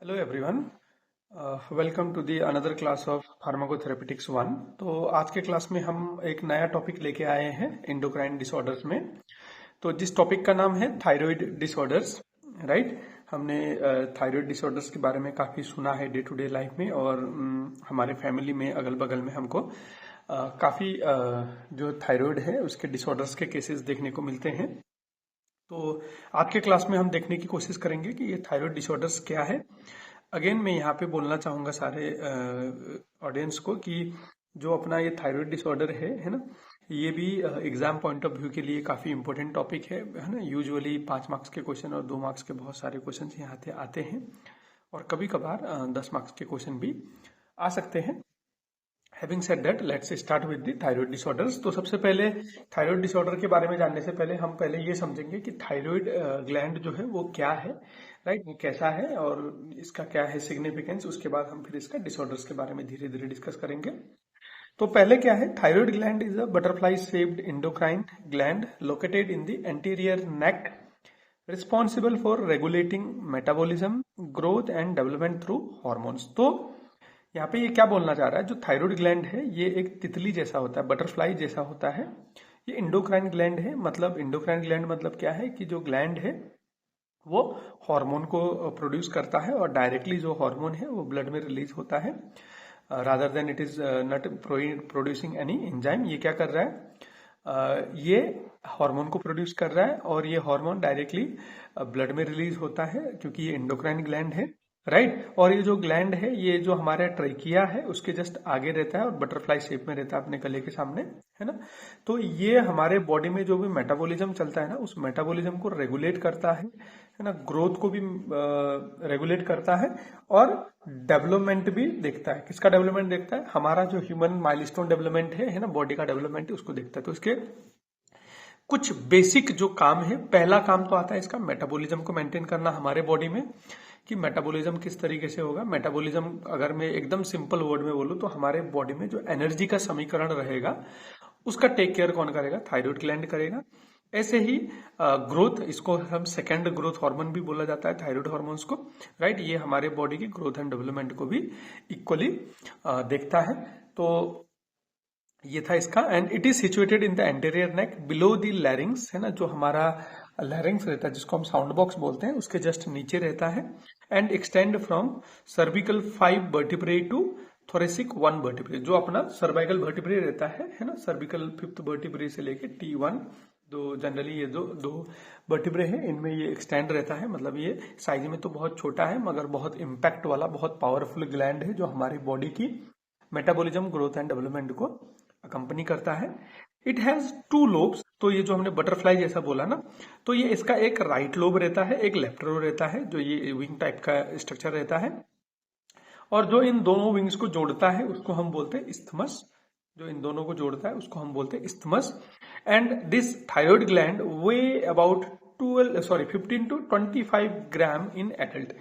Hello everyone, welcome to the another class of pharmacotherapeutics 1। तो आज के क्लास में हम एक नया टॉपिक लेके आए हैं एंडोक्राइन डिसऑर्डर्स में। तो जिस टॉपिक का नाम है थायराइड डिसऑर्डर्स, राइट। हमने थायराइड डिसऑर्डर्स के बारे में काफ़ी सुना है डे टू डे लाइफ में, और हमारे फैमिली में अगल बगल में हमको काफ़ी जो थायराइड है उसके डिसऑर्डर्स के केसेस देखने को मिलते हैं। तो आज के क्लास में हम देखने की कोशिश करेंगे कि ये थायराइड डिसऑर्डर्स क्या है। अगेन मैं यहाँ पे बोलना चाहूँगा सारे ऑडियंस को कि जो अपना ये थायराइड डिसऑर्डर है ना, ये भी एग्जाम पॉइंट ऑफ व्यू के लिए काफ़ी इंपॉर्टेंट टॉपिक है ना। यूजुअली 5 मार्क्स के क्वेश्चन और 2 मार्क्स के बहुत सारे क्वेश्चन यहाँ आते हैं, और कभी कभार 10 मार्क्स के क्वेश्चन भी आ सकते हैं। Having said that, let's start with the thyroid disorders. तो सबसे पहले थायराइड डिसऑर्डर के बारे में जानने से पहले हम पहले ये समझेंगे कि थायराइड ग्लैंड जो है वो क्या है, राइट। वो कैसा है और इसका क्या है सिग्निफिकेंस। उसके बाद हम फिर इसका डिसऑर्डर्स के बारे में धीरे धीरे डिस्कस करेंगे। तो पहले क्या है, thyroid gland is a butterfly shaped endocrine gland located in the anterior neck, responsible for regulating metabolism, growth and development through hormones. तो यहाँ पे ये क्या बोलना चाह रहा है, जो थायराइड ग्लैंड है ये एक तितली जैसा होता है, बटरफ्लाई जैसा होता है। ये इंडोक्राइन ग्लैंड है। मतलब इंडोक्राइन ग्लैंड मतलब क्या है कि जो ग्लैंड है वो हार्मोन को प्रोड्यूस करता है, और डायरेक्टली जो हार्मोन है वो ब्लड में रिलीज होता है, rather than it is not producing any enzyme. ये क्या कर रहा है, ये हार्मोन को प्रोड्यूस कर रहा है, और ये हार्मोन डायरेक्टली ब्लड में रिलीज होता है क्योंकि ये इंडोक्राइन ग्लैंड है, राइट। और ये जो ग्लैंड है ये जो हमारा ट्रैकिया है उसके जस्ट आगे रहता है और बटरफ्लाई शेप में रहता है अपने गले के सामने, है ना। तो ये हमारे बॉडी में जो भी मेटाबॉलिज्म चलता है ना, उस मेटाबॉलिज्म को रेगुलेट करता है ना। ग्रोथ को भी रेगुलेट करता है, और डेवलपमेंट भी देखता है। किसका डेवलपमेंट देखता है, हमारा जो ह्यूमन माइलस्टोन डेवलपमेंट है ना, बॉडी का डेवलपमेंट है, उसको देखता है। तो इसके कुछ बेसिक जो काम है, पहला काम तो आता है इसका मेटाबॉलिज्म को मेंटेन करना हमारे बॉडी में, कि मेटाबॉलिज्म किस तरीके से होगा। मेटाबॉलिज्म अगर मैं एकदम सिंपल वर्ड में बोलूं तो हमारे बॉडी में जो एनर्जी का समीकरण रहेगा उसका टेक केयर कौन करेगा, थायराइड ग्लैंड करेगा। ऐसे ही ग्रोथ, इसको हम सेकेंड ग्रोथ हार्मोन भी बोला जाता है थायराइड हार्मोन्स को, राइट। ये हमारे बॉडी की ग्रोथ एंड डेवलपमेंट को भी इक्वली देखता है। तो ये था इसका। And it is situated in the anterior neck below the larynx, है ना। जो हमारा लैरिंग्स रहता है जिसको हम साउंड बॉक्स बोलते हैं, उसके जस्ट नीचे रहता है। And extend from cervical 5 vertebrae to thoracic 1 vertebrae. जो अपना सर्वाइकल वर्टिब्रे रहता है ना, सर्विकल 5th वर्टिब्रे से लेके T1, दो जनरली ये दो वर्टिब्रे हैं, इनमें ये एक्सटेंड रहता है। मतलब ये साइज में तो बहुत छोटा है मगर बहुत इम्पैक्ट वाला, बहुत पावरफुल ग्लैंड है जो हमारी बॉडी की मेटाबॉलिज्म, ग्रोथ एंड डेवलपमेंट को अकम्पनी करता है। It has 2 lobes. तो ये जो हमने बटरफ्लाई जैसा बोला ना, तो ये इसका एक राइट लोब रहता है, एक लेफ्ट लोब रहता है, जो ये विंग टाइप का स्ट्रक्चर रहता है। और जो इन दोनों विंग्स को जोड़ता है उसको हम बोलते हैं इस्थमस। जो इन दोनों को जोड़ता है उसको हम बोलते हैं isthmus. And this thyroid gland way about 15 to 25 gram in adult.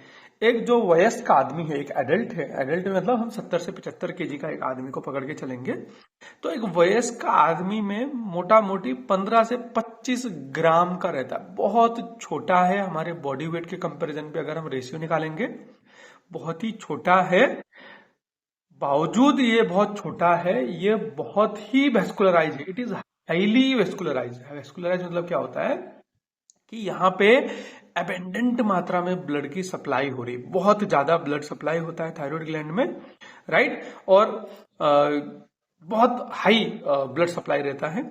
एक जो वयस्क आदमी है, एक एडल्ट है, एडल्ट मतलब हम 70 से 75 केजी का एक आदमी को पकड़ के चलेंगे, तो एक वयस्क आदमी में मोटा मोटी 15 से 25 ग्राम का रहता है। बहुत छोटा है हमारे बॉडी वेट के कंपैरिजन पे, अगर हम रेशियो निकालेंगे बहुत ही छोटा है। बावजूद ये बहुत छोटा है, ये बहुत ही वेस्कुलराइज है। It is highly vascularise. Vascularise मतलब क्या होता है कि यहाँ पे एबेंडेंट मात्रा में ब्लड की सप्लाई हो रही, बहुत ज्यादा ब्लड सप्लाई होता है थायराइड ग्लैंड में, राइट। और बहुत हाई ब्लड सप्लाई रहता है,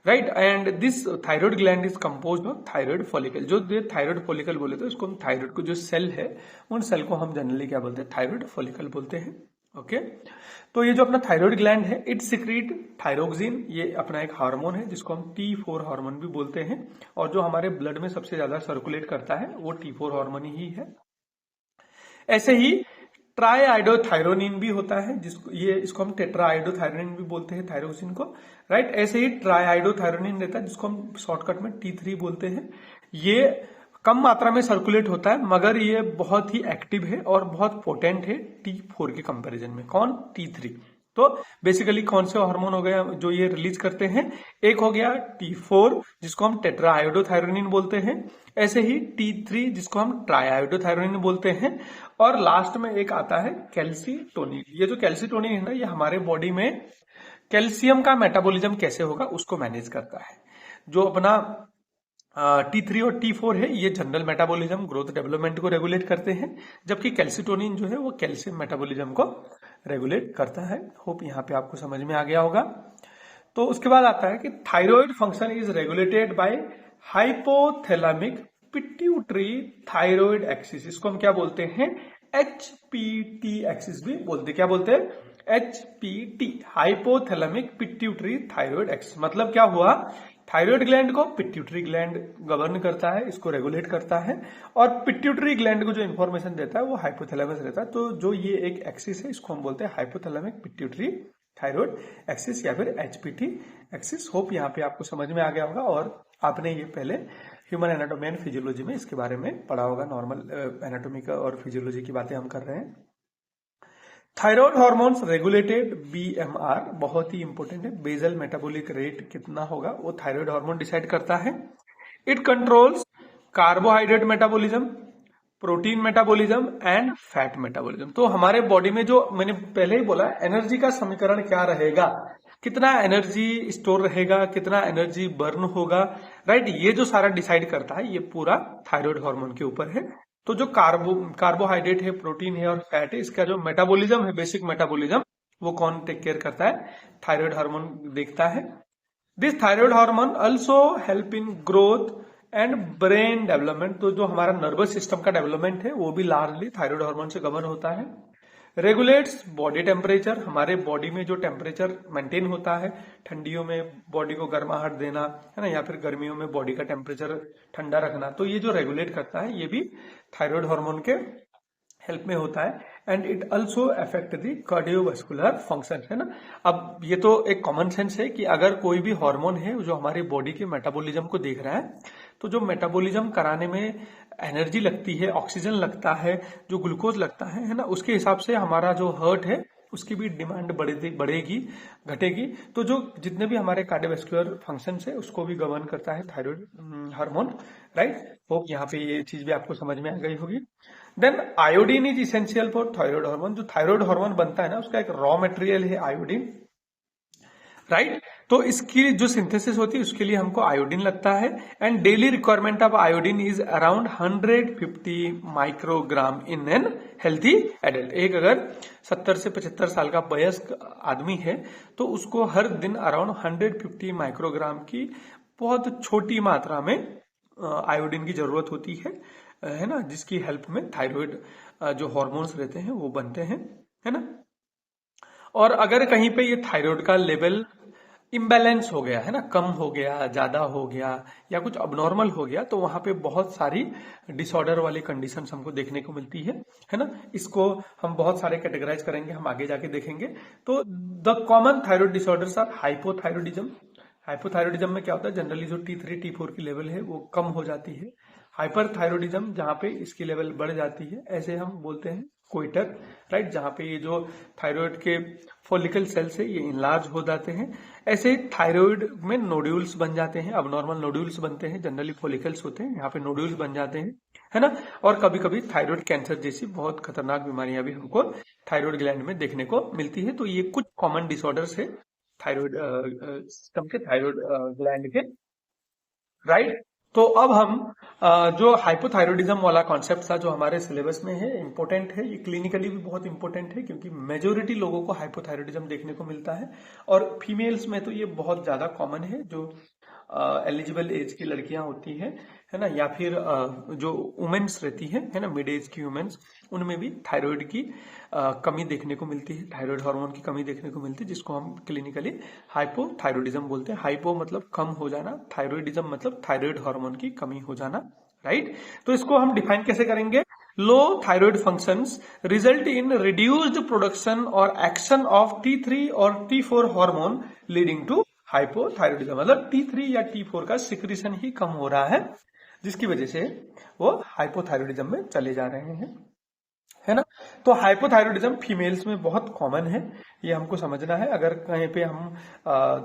right. And this thyroid gland is composed of thyroid follicle. जो थायराइड फॉलिकल बोले तो इसको हम थायराइड को जो सेल है, उन सेल को हम जनरली क्या बोलते हैं, थायराइड फॉलिकल बोलते हैं। ओके तो ये जो अपना थायराइड ग्लैंड है, इट सिक्रीट थायरोक्सिन। ये अपना एक हार्मोन है जिसको हम T4 हार्मोन भी बोलते हैं, और जो हमारे ब्लड में सबसे ज्यादा सर्कुलेट करता है वो T4 हार्मोन ही है। ऐसे ही ट्राईआइडोथायरोनिन भी होता है, इसको हम टेट्राआइडोथायरोनिन भी बोलते हैं, थायरोक्सिन को, राइट। ऐसे ही ट्राईआइडोथायरोनिन रहता है जिसको हम शॉर्टकट में T3 बोलते हैं। ये कम मात्रा में सर्कुलेट होता है मगर ये बहुत ही एक्टिव है और बहुत पोटेंट है T4 के कंपैरिजन में। कौन, T3, तो बेसिकली कौन से हार्मोन हो गया जो ये रिलीज करते हैं? एक हो गया T4 जिसको हम टेट्रा आयोडोथायरोनिन बोलते हैं, ऐसे ही T3 जिसको हम ट्राई आयोडोथायरोनिन बोलते हैं, और लास्ट में एक आता है कैल्सीटोनिन। ये जो कैल्सीटोनिन है ना, ये हमारे बॉडी में कैल्शियम का मेटाबॉलिज्म कैसे होगा उसको मैनेज करता है। जो अपना T3 और T4 है, ये जनरल मेटाबॉलिज्म ग्रोथ डेवलपमेंट को रेगुलेट करते हैं, जबकि कैल्सीटोनिन जो है वो कैल्शियम मेटाबॉलिज्म को रेगुलेट करता है। होप यहाँ पे आपको समझ में आ गया होगा। तो उसके बाद आता है कि thyroid function is regulated by hypothalamic pituitary thyroid axis. इसको हम क्या बोलते हैं? HPT एक्सिस भी बोलते हैं। क्या बोलते हैं? HPT, hypothalamic pituitary thyroid axis. मतलब क्या हुआ? थायराइड ग्लैंड को पिट्यूटरी ग्लैंड गवर्न करता है, इसको रेगुलेट करता है, और पिट्यूटरी ग्लैंड को जो इन्फॉर्मेशन देता है वो हाइपोथैलेमस रहता है। तो जो ये एक एक्सिस है इसको हम बोलते हैं हाइपोथैलेमिक पिट्यूटरी थायराइड एक्सिस या फिर HPT एक्सिस। होप यहाँ पे आपको समझ में आ गया होगा, और आपने ये पहले ह्यूमन एनाटॉमी एंड फिजियोलॉजी में इसके बारे में पढ़ा होगा। नॉर्मल एनाटॉमी का और फिजियोलॉजी की बातें हम कर रहे हैं। थायराइड हार्मोन्स रेगुलेटेड BMR बहुत ही इंपॉर्टेंट है। बेजल मेटाबॉलिक रेट कितना होगा वो थायराइड हार्मोन डिसाइड करता है। It controls carbohydrate metabolism, protein metabolism and fat metabolism. तो हमारे बॉडी में जो मैंने पहले ही बोला, एनर्जी का समीकरण क्या रहेगा, कितना एनर्जी स्टोर रहेगा, कितना एनर्जी बर्न होगा, राइट, ये जो सारा डिसाइड करता है ये पूरा थायराइड हार्मोन के ऊपर है। तो जो कार्बोहाइड्रेट है, प्रोटीन है और फैट है, इसका जो मेटाबॉलिज्म है, बेसिक मेटाबॉलिज्म, वो कौन टेक केयर करता है? थायराइड हार्मोन देखता है। This thyroid hormone also help in growth and brain development. तो जो हमारा नर्वस सिस्टम का डेवलपमेंट है वो भी लार्जली थायराइड हार्मोन से गवर्न होता है। रेगुलेट्स बॉडी टेम्परेचर, हमारे बॉडी में जो टेम्परेचर मेंटेन होता है, ठंडियों में बॉडी को गर्माहट देना है ना, या फिर गर्मियों में बॉडी का टेम्परेचर ठंडा रखना, तो ये जो रेगुलेट करता है ये भी थायराइड हार्मोन के हेल्प में होता है। And it also affect the cardiovascular function, है ना। अब ये तो एक कॉमन सेंस है कि अगर कोई भी हार्मोन है जो हमारी बॉडी के मेटाबॉलिज्म को देख रहा है, तो जो मेटाबॉलिज्म कराने में एनर्जी लगती है, ऑक्सीजन लगता है, जो ग्लूकोज लगता है ना, उसके हिसाब से हमारा जो हार्ट है उसकी भी डिमांड बढ़ेगी घटेगी। तो जो जितने भी हमारे कार्डियोवास्कुलर फंक्शंस है उसको भी गवर्न करता है थायराइड हार्मोन, राइट। होप यहाँ पे ये चीज भी आपको समझ में आ गई होगी। Then iodine is essential for thyroid hormone. जो थायराइड हार्मोन बनता है ना, उसका एक रॉ मटेरियल है आयोडीन, राइट। तो इसकी जो सिंथेसिस होती है उसके लिए हमको आयोडीन लगता है। And daily requirement of iodine is around 150 microgram in an healthy adult. एक अगर 70 से 75 साल का वयस्क आदमी है तो उसको हर दिन अराउंड 150 माइक्रोग्राम की बहुत छोटी मात्रा में आयोडीन की जरूरत होती है ना, जिसकी हेल्प में थायराइड जो हार्मोन्स रहते हैं वो बनते हैं, है ना। और अगर कहीं पे ये थायराइड का लेवल इम्बैलेंस हो गया है ना, कम हो गया, ज्यादा हो गया या कुछ अबनॉर्मल हो गया, तो वहां पे बहुत सारी डिसऑर्डर वाली कंडीशंस हमको देखने को मिलती है ना। इसको हम बहुत सारे कैटेगराइज करेंगे, हम आगे जाके देखेंगे। तो the common thyroid disorders are hypothyroidism. Hypothyroidism में क्या होता है, जनरली जो T3 T4 की लेवल है वो कम हो जाती है। हाइपरथायरॉयडिज्म जहां पे इसकी लेवल बढ़ जाती है, ऐसे हम बोलते हैं कोइटर, राइट, जहां पे ये जो थायराइड के फॉलिकल सेल्स है ये इनलार्ज हो जाते हैं। ऐसे ही थायराइड में नोड्यूल्स बन जाते हैं, अब नॉर्मल नोड्यूल्स बनते हैं, जनरली फॉलिकल्स होते हैं, यहाँ पे नोड्यूल्स बन जाते हैं, है ना। और कभी कभी थायराइड कैंसर जैसी बहुत खतरनाक बीमारियां भी हमको थायराइड ग्लैंड में देखने को मिलती है। तो ये कुछ कॉमन डिसऑर्डर्स है थायराइड सिस्टम के, थायराइड ग्लैंड के, राइट। तो अब हम जो हाइपोथायरॉयडिज्म वाला कॉन्सेप्ट था जो हमारे सिलेबस में है, इंपॉर्टेंट है, ये क्लिनिकली भी बहुत इंपॉर्टेंट है क्योंकि मेजोरिटी लोगों को हाइपोथायरॉयडिज्म देखने को मिलता है। और फीमेल्स में तो ये बहुत ज्यादा कॉमन है, जो एलिजिबल एज की लड़कियां होती है ना, या फिर जो वुमेन्स रहती है ना, मिड एज की वुमेन्स, उनमें भी थायराइड की कमी देखने को मिलती है, थायराइड हार्मोन की कमी देखने को मिलती है, जिसको हम क्लिनिकली हाइपोथायरॉयडिज्म बोलते हैं। हाइपो मतलब कम हो जाना, थायराइडिज्म मतलब थायराइड हार्मोन की कमी हो जाना, राइट। तो इसको हम डिफाइन कैसे करेंगे? Low thyroid functions result in reduced production और एक्शन ऑफ T3 और T4 hormone leading to hypothyroidism. मतलब T3 या T4 का सिक्रीशन ही कम हो रहा है, जिसकी वजह से वो हाइपोथायरॉयडिज्म में चले जा रहे हैं। है ना। तो हाइपोथायरॉयडिज्म फीमेल्स में बहुत कॉमन है, ये हमको समझना है। अगर कहीं पे हम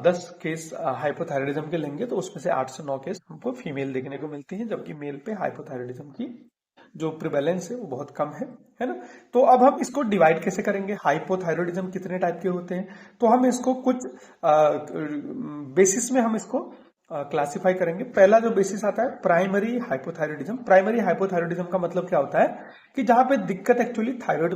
10 केस हाइपोथायरॉयडिज्म के लेंगे तो उसमें से 8 से 9 केस हमको फीमेल देखने को मिलती हैं, जबकि मेल पे हाइपोथायरॉयडिज्म की जो प्रिवेलेंस है वो बहुत कम है ना। तो अब हम इसको डिवाइड कैसे करेंगे, हाइपोथायरॉयडिज्म कितने टाइप के होते हैं, तो हम इसको कुछ बेसिस में हम इसको क्लासिफाई करेंगे। पहला जो बेसिस आता है प्राइमरी हाइपोथायरॉयडिज्म। प्राइमरी हाइपोथायरॉयडिज्म का मतलब क्या होता है कि जहां पे दिक्कत एक्चुअली थायराइड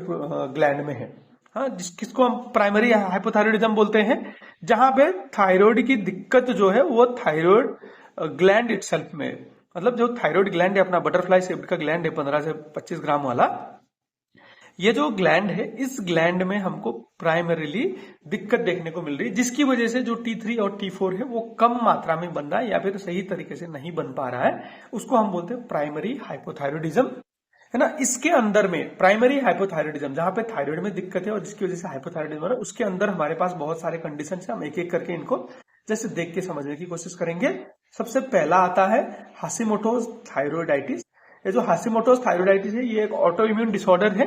ग्लैंड में है। हाँ, किसको हम प्राइमरी हाइपोथायरॉयडिज्म बोलते हैं, जहां पे थायराइड की दिक्कत जो है वो थायराइड ग्लैंड इटसेल्फ में, मतलब जो थायराइड ग्लैंड है अपना बटरफ्लाई शेप का ग्लैंड है 15 से 25 ग्राम वाला, ये जो ग्लैंड है इस ग्लैंड में हमको प्राइमरीली दिक्कत देखने को मिल रही है, जिसकी वजह से जो T3 और T4 है वो कम मात्रा में बन रहा है या फिर सही तरीके से नहीं बन पा रहा है, उसको हम बोलते हैं प्राइमरी हाइपोथायरॉयडिज्म, है ना। इसके अंदर में प्राइमरी हाइपोथायरॉयडिज्म जहां पे थायराइड में दिक्कत है और जिसकी वजह से हाइपोथायरॉयडिज्म हो रहा है, उसके अंदर हमारे पास बहुत सारे कंडीशन है। हम एक एक करके इनको जैसे देख के समझने की कोशिश करेंगे। सबसे पहला आता है हाशिमोटोज थायरोइडाइटिस। ये जो हाशिमोटोज थायरोइडाइटिस है ये एक ऑटो इम्यून डिसऑर्डर है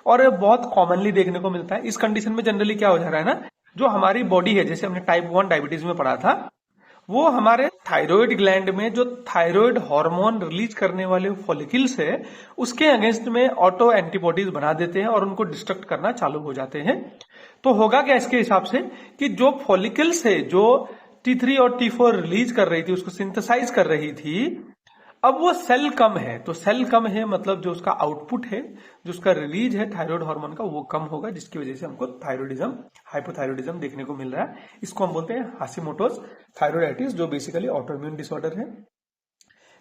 और बहुत कॉमनली देखने को मिलता है। इस कंडीशन में जनरली क्या हो जा रहा है ना, जो हमारी बॉडी है, जैसे हमने टाइप 1 डायबिटीज में पढ़ा था, वो हमारे थायराइड ग्लैंड में जो थायराइड हार्मोन रिलीज करने वाले फॉलिकल्स है उसके अगेंस्ट में ऑटो एंटीबॉडीज बना देते हैं और उनको डिस्ट्रक्ट करना चालू हो जाते हैं। तो होगा क्या इसके हिसाब से कि जो फॉलिकल्स है जो T3 और T4 रिलीज कर रही थी, उसको सिंथेसाइज कर रही थी, अब वो सेल कम है। तो सेल कम है मतलब जो उसका आउटपुट है, जो उसका रिलीज है थायराइड हार्मोन का, वो कम होगा, जिसकी वजह से हमको थायरोइडिज्म हाइपोथायरॉयडिज्म देखने को मिल रहा है। इसको हम बोलते हैं हाशिमोटोज थायरोइडाइटिस, जो बेसिकली ऑटोइम्यून डिसऑर्डर है।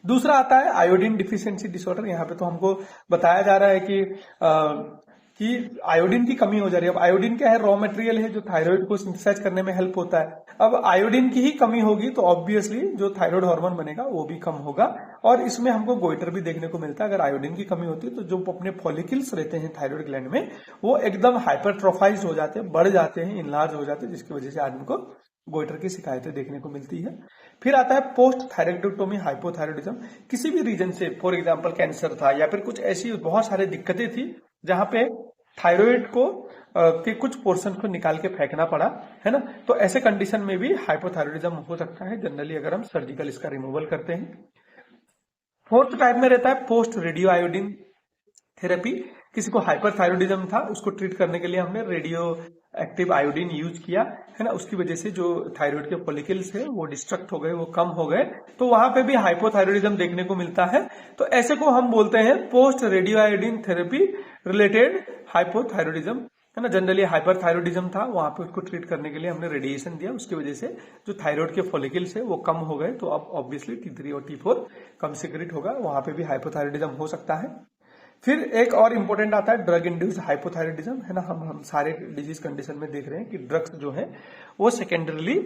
दूसरा आता है आयोडीन डिफिशियंसी डिसऑर्डर। यहाँ पे तो हमको बताया जा रहा है कि आयोडीन की कमी हो जा रही है। अब आयोडीन क्या है, रॉ मटेरियल है जो थायराइड को सिंथेसाइज करने में हेल्प होता है। अब आयोडीन की ही कमी होगी तो ऑब्वियसली जो थायराइड हार्मोन बनेगा वो भी कम होगा, और इसमें हमको गोइटर भी देखने को मिलता है। अगर आयोडीन की कमी होती है तो जो अपने फॉलिकल्स रहते हैं थायराइड ग्लैंड में वो एकदम हाइपरट्रोफाइज हो जाते हैं, बढ़ जाते हैं, इनलार्ज हो जाते हैं, जिसकी वजह से आदमी को गोइटर की शिकायतें देखने को मिलती है। फिर आता है पोस्ट थायराइडोटोमी हाइपोथायरॉयडिज्म। किसी भी रीजन से, फॉर एग्जांपल कैंसर था या फिर कुछ ऐसी बहुत सारी दिक्कतें थी जहां पे थायराइड को के कुछ पोर्शन को निकाल के फेंकना पड़ा, है ना। तो ऐसे कंडीशन में भी हाइपोथायरॉयडिज्म हो सकता है जनरली, अगर हम सर्जिकल इसका रिमूवल करते हैं। फोर्थ टाइप में रहता है पोस्ट रेडियो आयोडीन थेरेपी। किसी को हाइपरथायरॉयडिज्म था, उसको ट्रीट करने के लिए हमने रेडियो एक्टिव आयोडीन यूज किया, है ना। उसकी वजह से जो थायराइड के फॉलिकल्स है वो डिस्ट्रक्ट हो गए, वो कम हो गए, तो वहां पे भी हाइपोथायरॉयडिज्म देखने को मिलता है। तो ऐसे को हम बोलते हैं post radio iodine therapy related hypothyroidism, है ना। जनरली हाइपरथायरॉयडिज्म था, वहां पे उसको ट्रीट करने के लिए हमने रेडिएशन दिया, उसकी वजह से जो थायराइड के फॉलिकल्स है वो कम हो गए, तो अब ऑब्वियसली T3 और T4 कम सिक्रेट होगा, वहां पे भी हाइपोथायरॉयडिज्म हो सकता है। फिर एक और इंपॉर्टेंट आता है ड्रग इंड्यूस हाइपोथायरॉयडिज्म, है ना। हम सारे डिजीज कंडीशन में देख रहे हैं कि ड्रग्स जो है वो सेकेंडरीली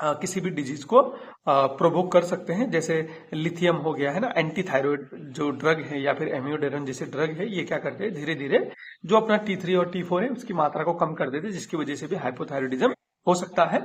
किसी भी डिजीज को प्रोवोक कर सकते हैं। जैसे लिथियम हो गया, है ना, एंटी थायराइड जो ड्रग है, या फिर एम्योडेरन जैसे ड्रग है, ये क्या करते हैं धीरे धीरे जो अपना T3 और T4 है उसकी मात्रा को कम कर देते हैं, जिसकी वजह से भी हाइपोथायरॉयडिज्म हो सकता है।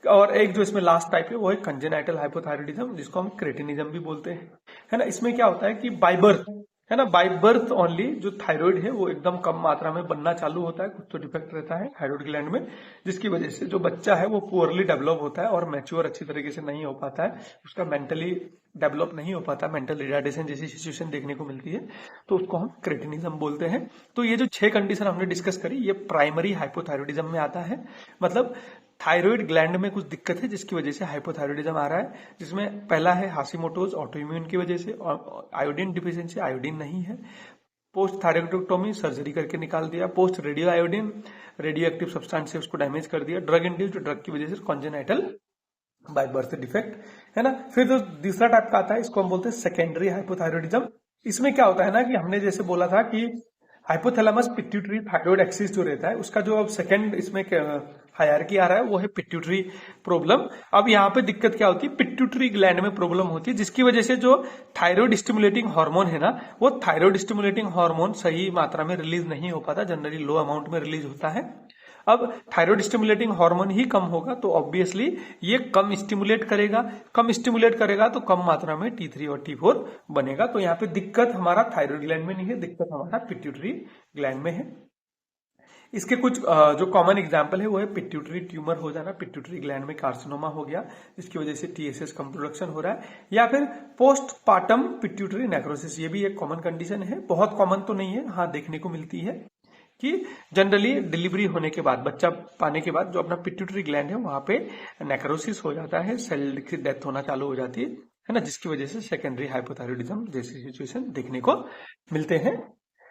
और एक जो इसमें लास्ट टाइप है वो है कंजेनाइटल हाइपोथायरॉयडिज्म, जिसको हम क्रेटिनिज्म भी बोलते हैं, है ना। इसमें क्या होता है कि बाय बर्थ, है ना, बाय बर्थ ओनली जो थायराइड है वो एकदम कम मात्रा में बनना चालू होता है, कुछ तो डिफेक्ट रहता है थायराइड ग्लैंड में, जिसकी वजह से जो बच्चा है वो पुअरली डेवलप होता है और मैच्योर अच्छी तरीके से नहीं हो पाता है, उसका मेंटली डेवलप नहीं हो पाता, मेंटल रिटार्डेशन जैसी सिचुएशन देखने को मिलती है, तो उसको हम क्रेटिनिज्म बोलते हैं। तो ये जो 6 कंडीशन हमने डिस्कस करी ये प्राइमरी हाइपोथायरॉयडिज्म में आता है, मतलब थायराइड ग्लैंड में कुछ दिक्कत है जिसकी वजह से हाइपोथायरॉयडिज्म आ रहा है, जिसमें पहला है हाशिमोटोज ऑटोइम्यून की वजह से, और आयोडीन डिफिशियंसी, आयोडीन नहीं है, पोस्ट थायराइडोटोमी सर्जरी करके निकाल दिया, post radio iodine radio active substance से उसको डैमेज कर दिया, ड्रग इंड्यूस्ड ड्रग की वजह से कॉन्जेनाइटल बाय बर्थ डिफेक्ट, है ना। फिर जो दूसरा टाइप का आता है इसको हम बोलते हैं सेकेंडरी हाइपोथायरॉयडिज्म। इसमें क्या होता है ना कि हमने जैसे बोला था कि हाइपोथैलेमस पिट्यूटरी थायराइड एक्सिस जो रहता है उसका जो अब सेकंड इसमें हायरार्की आ रहा है वो है पिट्यूटरी प्रॉब्लम। अब यहाँ पे दिक्कत क्या होती है, पिट्यूटरी ग्लैंड में प्रॉब्लम होती है, जिसकी वजह से जो थायराइड स्टिमुलेटिंग हार्मोन है ना, वो थायराइड स्टिमुलेटिंग हार्मोन सही मात्रा में रिलीज नहीं हो पाता, जनरली लो अमाउंट में रिलीज होता है। अब थायराइड स्टिमुलेटिंग हार्मोन ही कम होगा तो ऑब्वियसली ये कम स्टिमुलेट करेगा तो कम मात्रा में T3 और T4 बनेगा। तो यहाँ पे दिक्कत हमारा थायराइड ग्लैंड में नहीं है, दिक्कत हमारा पिट्यूटरी ग्लैंड में है। इसके कुछ जो कॉमन एग्जांपल है वो है पिट्यूटरी ट्यूमर हो जाना, पिट्यूटरी ग्लैंड में कार्सिनोमा हो गया जिसकी वजह से TSH कम प्रोडक्शन हो रहा है, या फिर पोस्टपार्टम पिट्यूटरी नेक्रोसिस, ये भी एक कॉमन कंडीशन है। बहुत कॉमन तो नहीं है, हाँ देखने को मिलती है कि जनरली डिलीवरी होने के बाद, बच्चा पाने के बाद जो अपना पिट्यूटरी ग्लैंड है वहां पे नेक्रोसिस हो जाता है, सेल की डेथ होना चालू हो जाती है ना, जिसकी वजह से सेकेंडरी हाइपोथायरॉयडिज्म जैसी सिचुएशन देखने को मिलते हैं।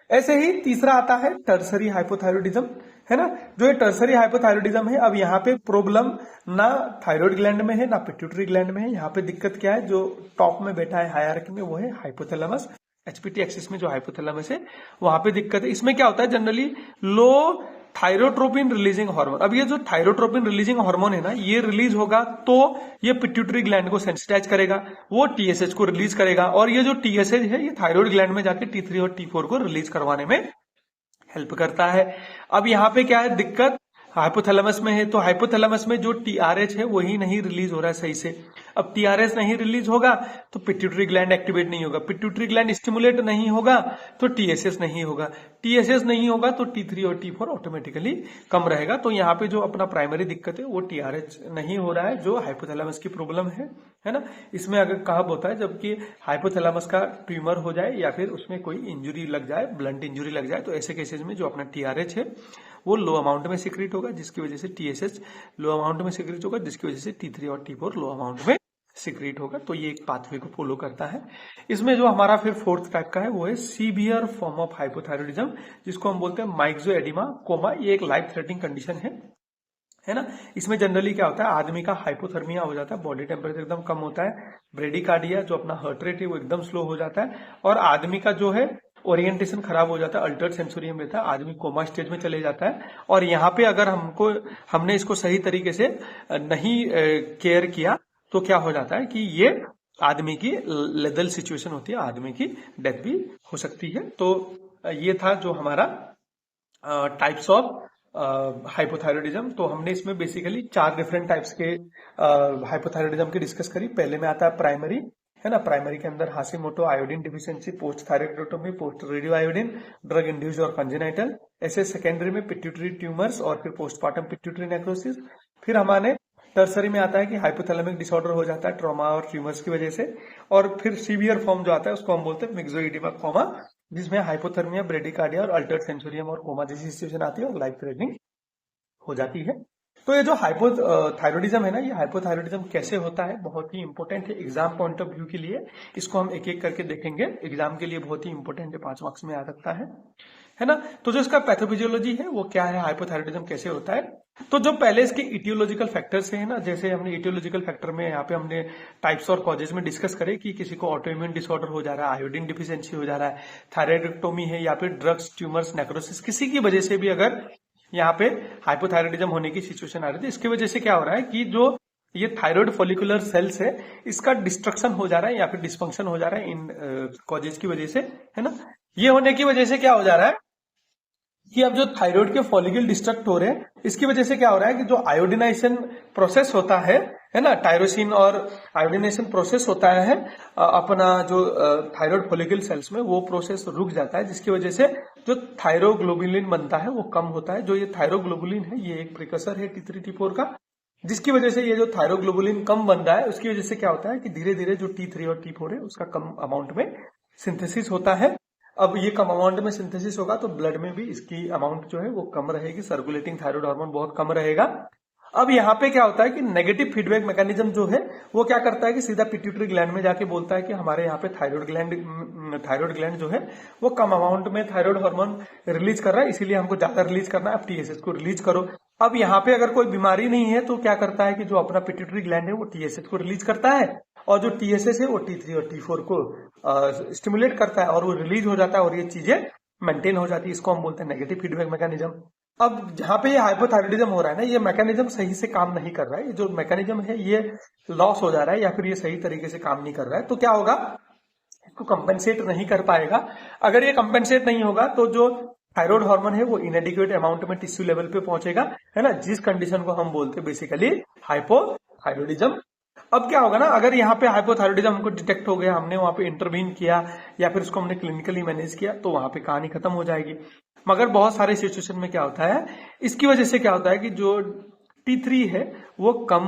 ऐसे ही तीसरा आता है टर्सरी हाइपोथायरॉयडिज्म, है ना। जो ये टर्सरी हाइपोथायरॉयडिज्म है, अब यहाँ पे प्रॉब्लम ना थायराइड ग्लैंड में है ना पिट्यूटरी ग्लैंड में है। यहाँ पे दिक्कत क्या है, जो टॉप में बैठा है हायरार्की में वो है हाइपोथैलेमस। HPT एक्सिस में जो हाइपोथैलेमस है वहां पे दिक्कत है। इसमें क्या होता है, जनरली लो थायरोट्रोपिन रिलीजिंग हार्मोन, अब ये जो थायरोट्रोपिन रिलीजिंग हार्मोन है ना, ये रिलीज होगा तो ये पिट्यूटरी ग्लैंड को सेंसिटाइज करेगा, वो TSH को रिलीज करेगा, और ये जो TSH है ये थायराइड ग्लैंड में जाके T3 और T4 को रिलीज करवाने में हेल्प करता है। अब यहाँ पे क्या है दिक्कत, हाइपोथैलेमस में है तो हाइपोथैलेमस में जो TRH है वही नहीं रिलीज हो रहा है सही से। अब TRH नहीं रिलीज होगा तो पिट्यूटरी ग्लैंड एक्टिवेट नहीं होगा, पिट्यूटरी ग्लैंड स्टिमुलेट नहीं होगा तो TSH नहीं होगा, TSH नहीं होगा तो T3 और T4 ऑटोमेटिकली कम रहेगा। तो यहाँ पे जो अपना प्राइमरी दिक्कत है वो TRH नहीं हो रहा है, जो हाइपोथैलेमस की प्रॉब्लम है ना। इसमें अगर कहा होता है जबकि हाइपोथैलेमस का ट्यूमर हो जाए या फिर उसमें कोई इंजुरी लग जाए, ब्लंट इंजुरी लग जाए, तो ऐसे केसेस में जो अपना TRH है वो लो अमाउंट में सिक्रीट होगा जिसकी वजह से TSH लो अमाउंट में सिक्रीट होगा जिसकी वजह से T3 और T4 लो अमाउंट में सिक्रीट होगा। तो ये एक पाथवे को फॉलो करता है। इसमें जो हमारा फिर फोर्थ टाइप का है वो है सीवियर फॉर्म ऑफ हाइपोथायरॉयडिज्म, जिसको हम बोलते हैं माइक्सोएडिमा कोमा। ये एक लाइफ थ्रेटनिंग कंडीशन है ना। इसमें जनरली क्या होता है, आदमी का हाइपोथर्मिया हो जाता है, बॉडी टेम्परेचर एकदम कम होता है, ब्रेडिकार्डिया जो अपना हार्ट रेट है वो एकदम स्लो हो जाता है, और आदमी का जो है ओरिएंटेशन खराब हो जाता है, अल्टर्ड सेंसोरियम रहता है, आदमी कोमा स्टेज में चले जाता है। और यहाँ पे अगर हमने इसको सही तरीके से नहीं केयर किया तो क्या हो जाता है कि ये आदमी की लेदल सिचुएशन होती है, आदमी की डेथ भी हो सकती है। तो ये था जो हमारा टाइप्स ऑफ हाइपोथायरॉयडिज्म। तो हमने इसमें बेसिकली 4 डिफरेंट टाइप्स के हाइपोथायरॉयडिज्म की डिस्कस करी। पहले में आता है प्राइमरी, है ना। प्राइमरी के अंदर Hashimoto, iodine deficiency, post thyroidectomy, post radio iodine, drug induced और कंजेनाइटल। ऐसे सेकेंडरी में पिट्यूटरी ट्यूमर्स और फिर पोस्टपार्टम पिट्यूटरी नेक्रोसिस। फिर हमारे टर्सरी में आता है कि हाइपोथैलेमिक डिसऑर्डर हो जाता है ट्रॉमा और ट्यूमर्स की वजह से। और फिर सीवियर फॉर्म जो आता है उसको हम बोलते हैं मिक्सोइडिमा कोमा, जिसमें हाइपोथर्मिया, ब्रेडिकार्डिया और अल्टर्ड सेंसोरियम और कोमा जैसी सिचुएशन आती है और लाइफ थ्रेटनिंग हो जाती है। तो ये जो हाइपोथायरॉयडिज्म है ना, ये हाइपोथायरॉयडिज्म कैसे होता है बहुत ही इंपॉर्टेंट है एग्जाम पॉइंट ऑफ व्यू के लिए। इसको हम एक एक करके देखेंगे, एग्जाम के लिए बहुत ही इंपॉर्टेंट है, 5 मार्क्स में आ सकता है ना। तो जो इसका पैथोफिजियोलॉजी है वो क्या है, हाइपोथायरॉयडिज्म कैसे होता है। तो जो पहले इसके इटियोलॉजिकल फैक्टर्स है ना, जैसे हमने इटियोलॉजिकल फैक्टर में यहाँ पे हमने टाइप्स और कॉजेज में डिस्कस करे कि किसी को ऑटोइम्यून डिसऑर्डर हो जा रहा है, आयोडीन डिफिशियंसी हो जा रहा है, थायराइडेक्टोमी है, या फिर ड्रग्स, ट्यूमर्स, नेक्रोसिस, किसी की वजह से भी अगर यहाँ पे हाइपोथायरॉयडिज्म होने की सिचुएशन आ रही है, इसकी वजह से क्या हो रहा है कि जो ये थायराइड फॉलिकुलर सेल्स है इसका डिस्ट्रक्शन हो जा रहा है या फिर डिस्फंक्शन हो जा रहा है इन कॉजेज की वजह से, है ना। ये होने की वजह से क्या हो जा रहा है कि अब जो थायराइड के फॉलिकल डिस्ट्रक्ट हो रहे हैं, इसकी वजह से क्या हो रहा है कि जो आयोडिनाइजेशन प्रोसेस होता है ना, टायरोसिन और आयोडिनेशन प्रोसेस होता है अपना जो थायराइड फॉलिकल सेल्स में, वो प्रोसेस रुक जाता है, जिसकी वजह से जो थायरोग्लोबुलिन बनता है वो कम होता है। जो ये थायरोग्लोबुलिन है ये एक प्रिकसर है T3 T4 का, जिसकी वजह से ये जो थायरोग्लोबुलिन कम बन रहा है उसकी वजह से क्या होता है कि धीरे धीरे जो T3 और T4 है उसका कम अमाउंट में सिंथेसिस होता है। अब ये कम अमाउंट में सिंथेसिस होगा तो ब्लड में भी इसकी अमाउंट जो है वो कम रहेगी, सर्कुलेटिंग थायराइड हार्मोन बहुत कम रहेगा। अब यहाँ पे क्या होता है कि नेगेटिव फीडबैक मैकेनिज्म जो है वो क्या करता है कि सीधा पिट्यूटरी ग्लैंड में जाके बोलता है कि हमारे यहाँ पे थायराइड ग्लैंड जो है वो कम अमाउंट में थायराइड हार्मोन रिलीज कर रहा है, इसीलिए हमको ज्यादा रिलीज करना है, अब TSH को रिलीज करो। अब यहाँ पे अगर कोई बीमारी नहीं है तो क्या करता है कि जो अपना पिट्यूटरी ग्लैंड है वो TSH को रिलीज करता है, और जो TSH है वो T3 और T4 को स्टिमुलेट करता है और वो रिलीज हो जाता है और ये चीजें मेंटेन हो जाती है। इसको हम बोलते हैं नेगेटिव फीडबैक मैकेनिज्म। अब जहां पे ये हाइपोथायरॉयडिज्म हो रहा है ना, ये मैकेनिज्म सही से काम नहीं कर रहा है, ये जो मैकेनिज्म है ये लॉस हो जा रहा है या फिर ये सही तरीके से काम नहीं कर रहा है, तो क्या होगा, इसको कंपेंसेट नहीं कर पाएगा। अगर ये कंपेंसेट नहीं होगा तो जो थायराइड हार्मोन है वो इनएडिक्वेट अमाउंट में टिश्यू लेवल पे पहुंचेगा, है ना, जिस कंडीशन को हम बोलते हैं बेसिकली हाइपोथायरॉयडिज्म। अब क्या होगा ना, अगर यहाँ पे हाइपोथायरॉयडिज्म हमको डिटेक्ट हो गया, हमने वहां पे इंटरवीन किया या फिर उसको हमने क्लिनिकली मैनेज किया, तो वहां पे कहानी खत्म हो जाएगी। मगर बहुत सारे सिचुएशन में क्या होता है, इसकी वजह से क्या होता है कि जो T3 है वो कम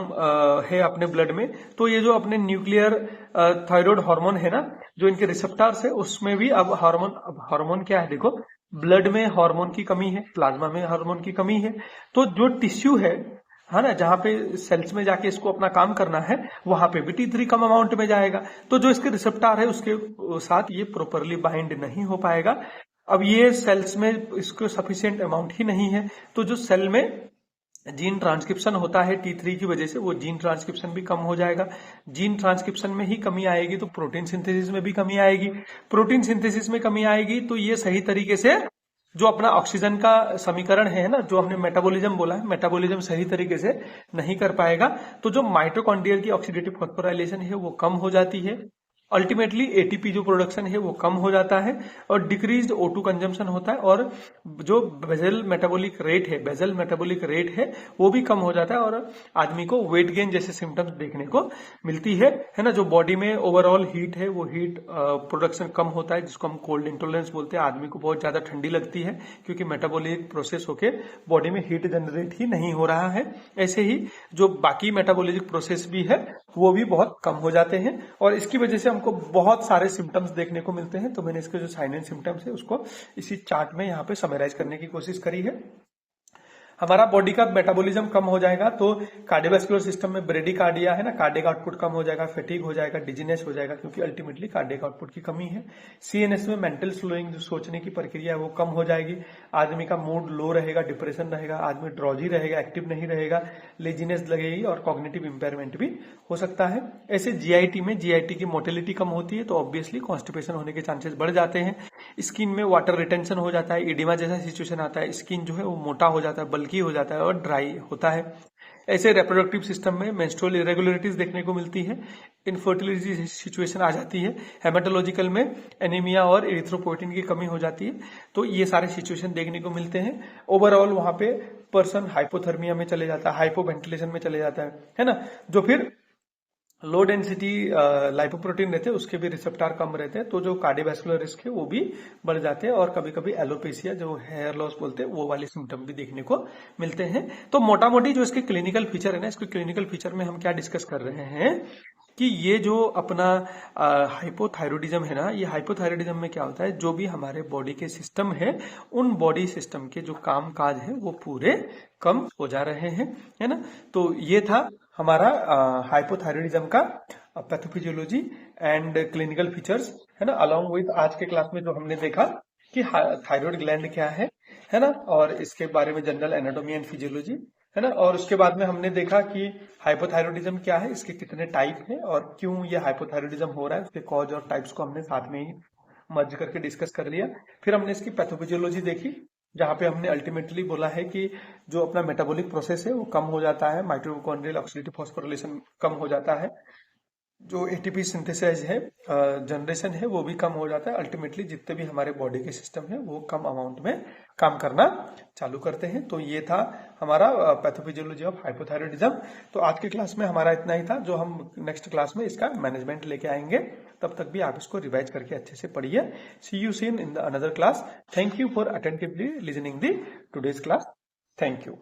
है अपने ब्लड में, तो ये जो अपने न्यूक्लियर थायराइड हार्मोन है ना, जो इनके रिसेप्टर्स है उसमें भी अब हार्मोन क्या है, देखो ब्लड में हार्मोन की कमी है, प्लाज्मा में हार्मोन की कमी है, तो जो टिश्यू है ना, जहां पे सेल्स में जाके इसको अपना काम करना है, वहां पे भी T3 कम अमाउंट में जाएगा, तो जो इसके रिसेप्टर है उसके साथ ये प्रॉपरली बाइंड नहीं हो पाएगा। अब ये सेल्स में इसको सफिशिएंट अमाउंट ही नहीं है, तो जो सेल में जीन ट्रांसक्रिप्शन होता है T3 की वजह से, वो जीन ट्रांसक्रिप्शन भी कम हो जाएगा। जीन ट्रांसक्रिप्शन में ही कमी आएगी तो प्रोटीन सिंथेसिस में भी कमी आएगी, प्रोटीन सिंथेसिस में कमी आएगी तो ये सही तरीके से जो अपना ऑक्सीजन का समीकरण है ना, जो हमने मेटाबॉलिज्म बोला है, मेटाबॉलिज्म सही तरीके से नहीं कर पाएगा, तो जो माइटोकॉन्ड्रियल की ऑक्सीडेटिव फॉस्फोराइलेशन है वो कम हो जाती है, अल्टीमेटली एटीपी जो प्रोडक्शन है वो कम हो जाता है और डिक्रीज्ड O2 कंजम्पशन होता है, और जो बेजल मेटाबॉलिक रेट है वो भी कम हो जाता है, और आदमी को वेट गेन जैसे सिम्टम्स देखने को मिलती है ना। जो बॉडी में ओवरऑल हीट है वो हीट प्रोडक्शन कम होता है, जिसको हम कोल्ड इंटॉलरेंस बोलते हैं। आदमी को बहुत ज्यादा ठंडी लगती है क्योंकि मेटाबॉलिक प्रोसेस होके बॉडी में हीट जनरेट ही नहीं हो रहा है। ऐसे ही जो बाकी मेटाबॉलिक प्रोसेस भी है वो भी बहुत कम हो जाते हैं, और इसकी वजह से हमको बहुत सारे सिम्टम्स देखने को मिलते हैं। तो मैंने इसके जो साइन एंड सिम्टम्स है उसको इसी चार्ट में यहाँ पे समराइज करने की कोशिश करी है। हमारा बॉडी का मेटाबॉलिज्म कम हो जाएगा तो कार्डियोवैस्कुलर सिस्टम में ब्रेडिकार्डिया है ना, कार्डियक आउटपुट कम हो जाएगा, फैटिग हो जाएगा, डिजीनेस हो जाएगा, क्योंकि अल्टीमेटली कार्डियक आउटपुट की कमी है। सीएनएस में मेंटल स्लोइंग, जो सोचने की प्रक्रिया है वो कम हो जाएगी, आदमी का मूड लो रहेगा, डिप्रेशन रहेगा, आदमी ड्रॉजी रहेगा, एक्टिव नहीं रहेगा, लेजीनेस लगेगी और कॉग्निटिव इंपेयरमेंट भी हो सकता है। ऐसे जीआईटी की मोटिलिटी कम होती है तो ऑब्वियसली कॉन्स्टिपेशन होने के चांसेस बढ़ जाते हैं। स्किन में वाटर रिटेंशन हो जाता है, इडिमा जैसा सिचुएशन आता है, स्किन जो है वो मोटा हो जाता है, बल्कि हो जाता है और ड्राई होता है। ऐसे रिप्रोडक्टिव सिस्टम में मेंस्ट्रुअल इरेगुलरिटीज देखने को मिलती है, इनफर्टिलिटी सिचुएशन आ जाती है, हेमाटोलॉजिकल में एनीमिया और एरिथ्रोपोइटिन की कमी हो जाती है। तो ये सारे सिचुएशन देखने को मिलते हैं। ओवरऑल वहां पे पर्सन हाइपोथर्मिया में चले जाता है, हाइपोवेंटिलेशन में चले जाता है ना, जो फिर लो डेंसिटी लाइपोप्रोटीन रहते हैं उसके भी रिसेप्टर कम रहते हैं, तो जो कार्डियोवैस्कुलर रिस्क है वो भी बढ़ जाते हैं, और कभी कभी एलोपेसिया, जो हेयर लॉस बोलते हैं, वो वाले सिम्टम भी देखने को मिलते हैं। तो मोटा मोटी जो इसके क्लिनिकल फीचर है ना, इसके क्लिनिकल फीचर में हम क्या डिस्कस कर रहे हैं कि ये जो अपना हाइपोथायरॉयडिज्म है ना, ये हाइपोथायरॉयडिज्म में क्या होता है, जो भी हमारे बॉडी के सिस्टम है, उन बॉडी सिस्टम के जो काम काज है वो पूरे कम हो जा रहे हैं, है ना। तो ये था हमारा हाइपोथायरॉयडिज्म का पैथोफिजियोलॉजी एंड क्लिनिकल फीचर्स, है ना। अलॉन्ग विद आज के क्लास में जो हमने देखा कि थायराइड ग्लैंड क्या है ना, और इसके बारे में जनरल एनाटॉमी एंड फिजियोलॉजी, है ना। और उसके बाद में हमने देखा कि हाइपोथायरॉयडिज्म क्या है, इसके कितने टाइप हैं और क्यों ये हाइपोथायरॉयडिज्म हो रहा है, उसके कॉज और टाइप्स को हमने साथ में ही मर्ज करके डिस्कस कर लिया। फिर हमने इसकी पैथोफिजियोलॉजी देखी, जहां पे हमने अल्टीमेटली बोला है कि जो अपना मेटाबॉलिक प्रोसेस है वो कम हो जाता है, माइटोकॉन्ड्रियल ऑक्सीडेटिव फॉस्फोराइलेशन कम हो जाता है, जो एटीपी सिंथेसाइज है, जनरेशन है, वो भी कम हो जाता है। अल्टीमेटली जितने भी हमारे बॉडी के सिस्टम है वो कम अमाउंट में काम करना चालू करते हैं। तो ये था हमारा पैथोफिजियोलॉजी ऑफ हाइपोथायरॉयडिज्म। तो आज की क्लास में हमारा इतना ही था, जो हम नेक्स्ट क्लास में इसका मैनेजमेंट लेके आएंगे। तब तक भी आप इसको रिवाइज करके अच्छे से पढ़िए। See you seen in the another class. Thank you for attentively listening the today's class. Thank you.